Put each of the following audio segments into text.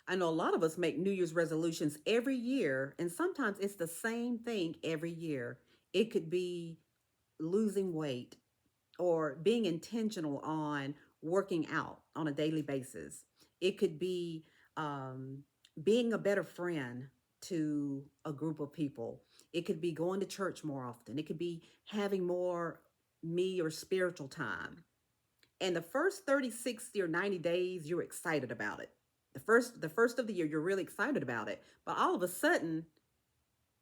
I know a lot of us make New Year's resolutions every year, and sometimes it's the same thing every year. It could be losing weight or being intentional on working out on a daily basis. It could be um, being a better friend to a group of people. It could be going to church more often. It could be having more me or spiritual time. And the first 30, 60, or 90 days, you're excited about it. The first of the year, you're really excited about it. But all of a sudden,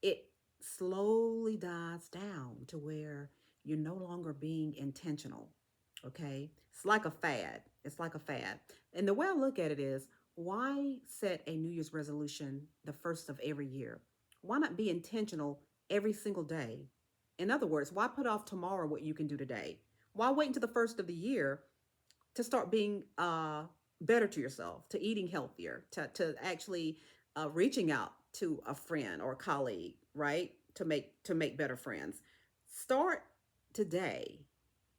it slowly dies down to where you're no longer being intentional. Okay. It's like a fad. It's like a fad. And the way I look at it is, why set a New Year's resolution the first of every year? Why not be intentional every single day? In other words, why put off tomorrow what you can do today? Why wait until the first of the year to start being better to yourself, to eating healthier, to actually reaching out to a friend or a colleague, right? To make better friends. Start today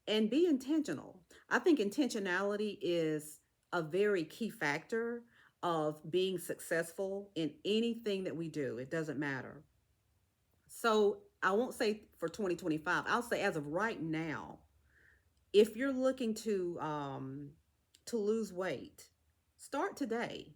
and be intentional. I think intentionality is a very key factor of being successful in anything that we do. It doesn't matter. So I won't say for 2025. I'll say as of right now, if you're looking to lose weight, start today.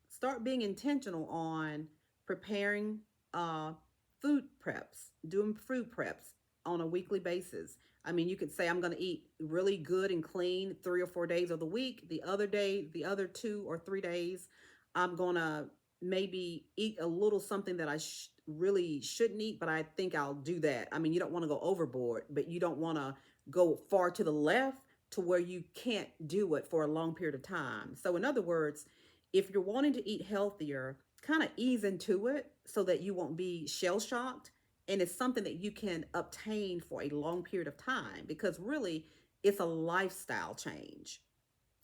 Start being intentional on preparing uh food preps, doing food preps on a weekly basis. I mean, you could say I'm going to eat really good and clean 3 or 4 days of the week. The other 2 or 3 days, I'm going to maybe eat a little something that I really shouldn't eat, but I think I'll do that. I mean, you don't want to go overboard, but you don't want to go far to the left to where you can't do it for a long period of time. So, in other words, if you're wanting to eat healthier, kind of ease into it so that you won't be shell shocked. And it's something that you can obtain for a long period of time because really it's a lifestyle change.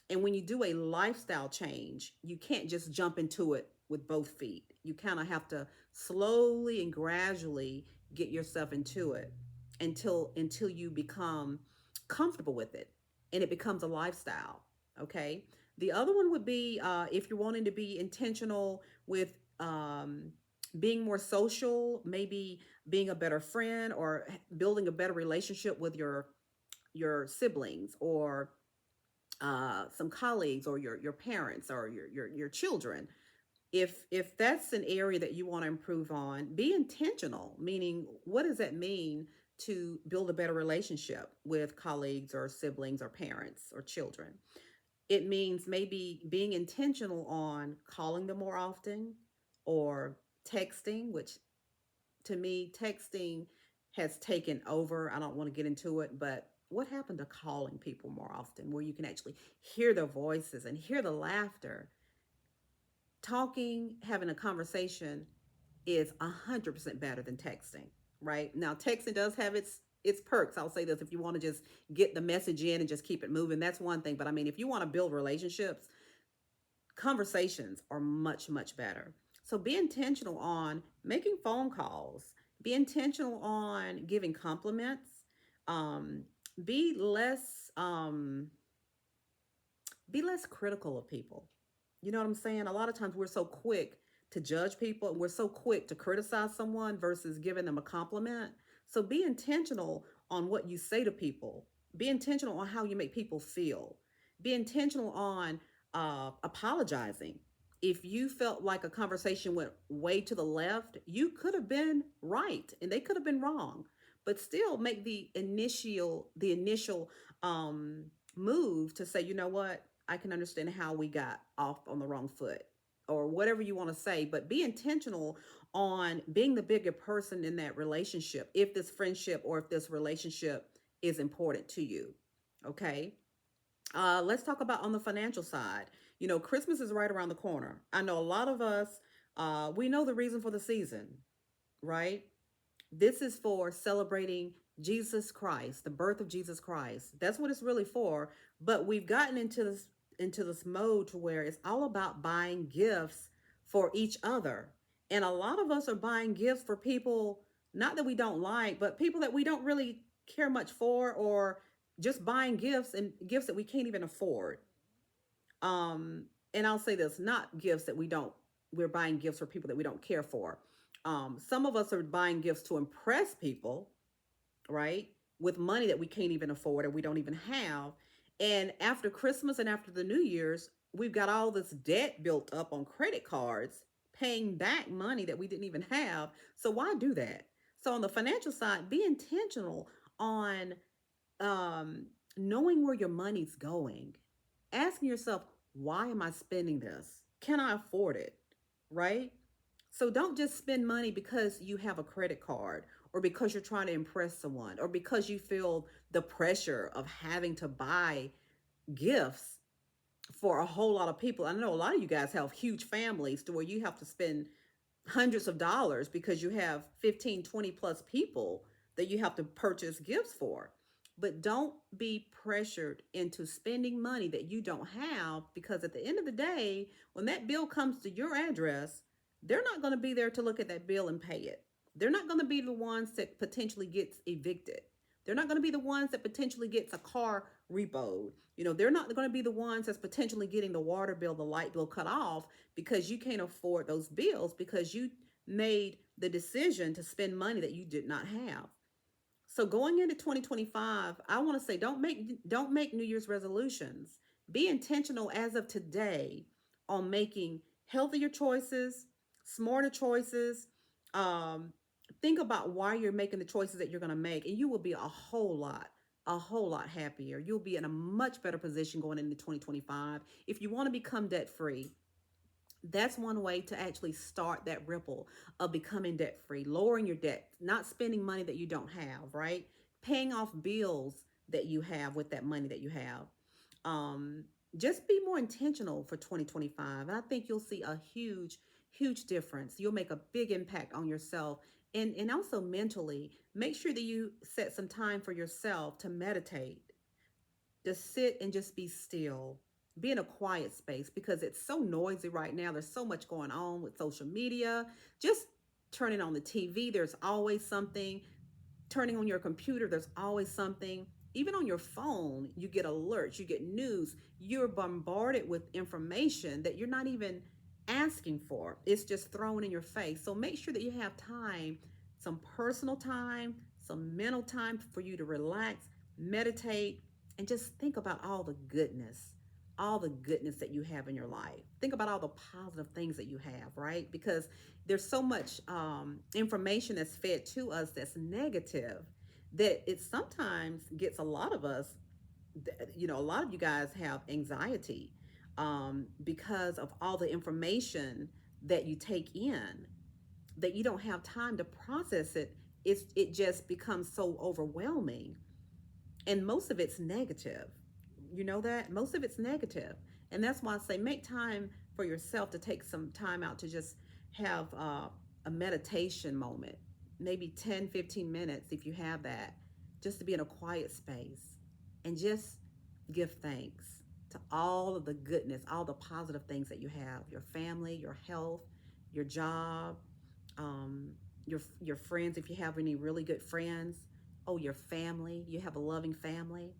And when you do a lifestyle change, you can't just jump into it with both feet. You kind of have to slowly and gradually get yourself into it until you become comfortable with it and it becomes a lifestyle. Okay. The other one would be if you're wanting to be intentional with being more social, maybe being a better friend or building a better relationship with your siblings or some colleagues or your parents or your children. If that's an area that you want to improve on, be intentional. Meaning, what does that mean to build a better relationship with colleagues or siblings or parents or children? It means maybe being intentional on calling them more often or texting, which to me, texting has taken over. I don't want to get into it, but what happened to calling people more often where you can actually hear their voices and hear the laughter? Talking, having a conversation is 100% better than texting, right? Now, texting does have its perks. I'll say this: if you want to just get the message in and just keep it moving, that's one thing. But I mean, if you want to build relationships, conversations are much better. So be intentional on making phone calls. Be intentional on giving compliments. Um, be less um, be less critical of people. You know what I'm saying? A lot of times we're so quick to judge people and we're so quick to criticize someone versus giving them a compliment. So be intentional on what you say to people. Be intentional on how you make people feel. Be intentional on apologizing. If you felt like a conversation went way to the left, you could have been right and they could have been wrong. But still make the initial um, move to say, you know what, I can understand how we got off on the wrong foot or whatever you want to say, but be intentional on being the bigger person in that relationship if this friendship or if this relationship is important to you. Okay. Let's talk about on the financial side. You know, Christmas is right around the corner. I know a lot of us, we know the reason for the season, right? This is for celebrating Jesus Christ, the birth of Jesus Christ. That's what it's really for. But we've gotten into this mode to where it's all about buying gifts for each other. And a lot of us are buying gifts for people not that we don't like, but people that we don't really care much for or just buying gifts and gifts that we can't even afford. Um and I'll say this, not gifts that we're buying gifts for people that we don't care for. Some of us are buying gifts to impress people, right? With money that we can't even afford or we don't even have. And after Christmas and after the New Year's, we've got all this debt built up on credit cards, paying back money that we didn't even have. So why do that? So on the financial side, be intentional on um, knowing where your money's going, asking yourself, why am I spending this? Can I afford it? Right? So don't just spend money because you have a credit card or because you're trying to impress someone or because you feel the pressure of having to buy gifts for a whole lot of people. I know a lot of you guys have huge families to where you have to spend hundreds of dollars because you have 15, 20 plus people that you have to purchase gifts for. But don't be pressured into spending money that you don't have, because at the end of the day, when that bill comes to your address, they're not going to be there to look at that bill and pay it. They're not going to be the ones that potentially gets evicted. They're not going to be the ones that potentially gets a car repoed. They're not going to be the ones that's potentially getting the water bill, the light bill cut off because you can't afford those bills because you made the decision to spend money that you did not have. So going into 2025, I want to say don't make New Year's resolutions. Be intentional as of today on making healthier choices, smarter choices. Um, think about why you're making the choices that you're going to make, and you will be a whole lot happier. You'll be in a much better position going into 2025. If you want to become debt free, that's one way to actually start that ripple of becoming debt free, lowering your debt, not spending money that you don't have, right? Paying off bills that you have with that money that you have. Um, just be more intentional for 2025. And I think you'll see a huge, huge difference. You'll make a big impact on yourself and also mentally. Make sure that you set some time for yourself to meditate, just sit and just be still, be in a quiet space because it's so noisy right now. There's so much going on with social media. Just turning on the TV, there's always something. Turning on your computer, there's always something. Even on your phone, you get alerts, you get news. You're bombarded with information that you're not even asking for. It's just thrown in your face. So make sure that you have time, some personal time, some mental time for you to relax, meditate, and just think about all the goodness that you have in your life. Think about all the positive things that you have, right? Because there's so much information that's fed to us that's negative that it sometimes gets a lot of us. A lot of you guys have anxiety because of all the information that you take in, that you don't have time to process it. It just becomes so overwhelming, and most of it's negative. You know that most of it's negative, and that's why I say make time for yourself to take some time out to just have a meditation moment, maybe 10, 15 minutes if you have that, just to be in a quiet space and just give thanks to all of the goodness, all the positive things that you have, your family, your health, your job, um, your friends, if you have any really good friends. Oh, your family, you have a loving family.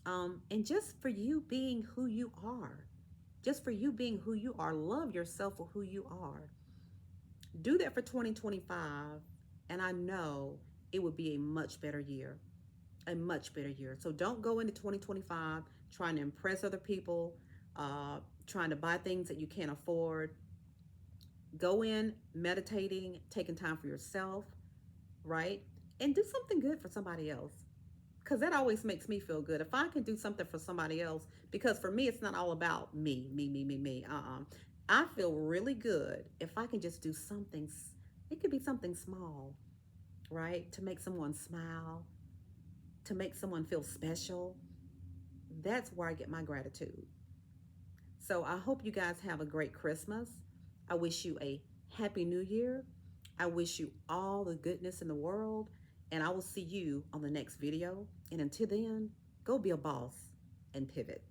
And just for you being who you are, just for you being who you are, love yourself for who you are. Do that for 2025, and I know it would be a much better year, a much better year. So don't go into 2025 trying to impress other people, trying to buy things that you can't afford. Go in meditating, taking time for yourself, right? And do something good for somebody else, because that always makes me feel good if I can do something for somebody else. Because for me, it's not all about me, me, me, me, me. I feel really good if I can just do something. It could be something small, right? To make someone smile, to make someone feel special. That's where I get my gratitude. So I hope you guys have a great Christmas. I wish you a happy new year. I wish you all the goodness in the world. And I will see you on the next video. And until then, go be a boss and pivot.